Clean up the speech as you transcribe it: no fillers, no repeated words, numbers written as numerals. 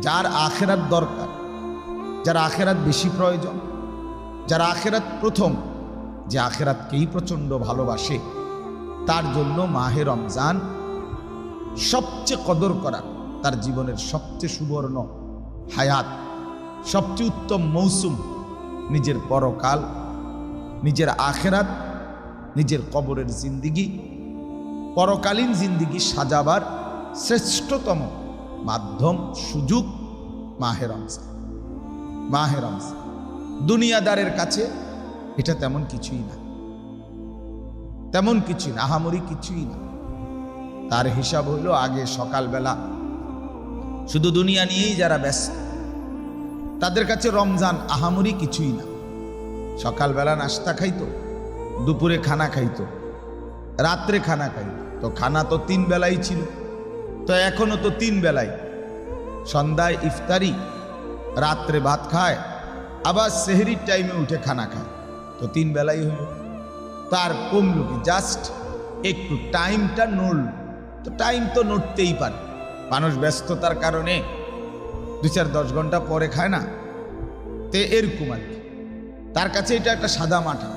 যার আখেরাত দরকার, যার আখেরাত বেশি প্রয়োজন, যার আখেরাত প্রথম, যে আখেরাতকেই প্রচণ্ড ভালোবাসে, তার জন্য মাহে রমজান সবচেয়ে কদর করা, তার জীবনের সবচেয়ে সুবর্ণ হায়াত, সবচেয়ে উত্তম মৌসুম। নিজের পরকাল, নিজের আখেরাত, নিজের কবরের জিন্দিগি, পরকালীন জিন্দিগি সাজাবার শ্রেষ্ঠতম মাধ্যম, সুযোগ মাহে রমজান। মাহে রমজান দুনিয়াদারের কাছে এটা তেমন কিছুই না, তেমন কিছুই না, আহামরি কিছুই না। তার হিসাব হলো আগে সকালবেলা শুধু দুনিয়া নিয়েই যারা ব্যস্ত, তাদের কাছে রমজান আহামরি কিছুই না। সকালবেলা নাস্তা খাইতো, দুপুরে খানা খাইতো, রাত্রে খানা খাইতো। তো খানা তো 3 বেলাই ছিল, তো এখনো তো 3 বেলাই। সন্ধ্যায় ইফতারি, রাত্রে ভাত খায়, আবার সেহরির টাইমে উঠে খানা খায়, তো 3 বেলাই হইল। তার কমল কি? জাস্ট একটু টাইমটা নড়ল। তো টাইম তো নড়তেই পারে, মানুষ ব্যস্ততার কারণে 2-4-10 ঘন্টা পরে খায় না, তে এরকম আর কি। তার কাছে এটা একটা সাদা মাঠা।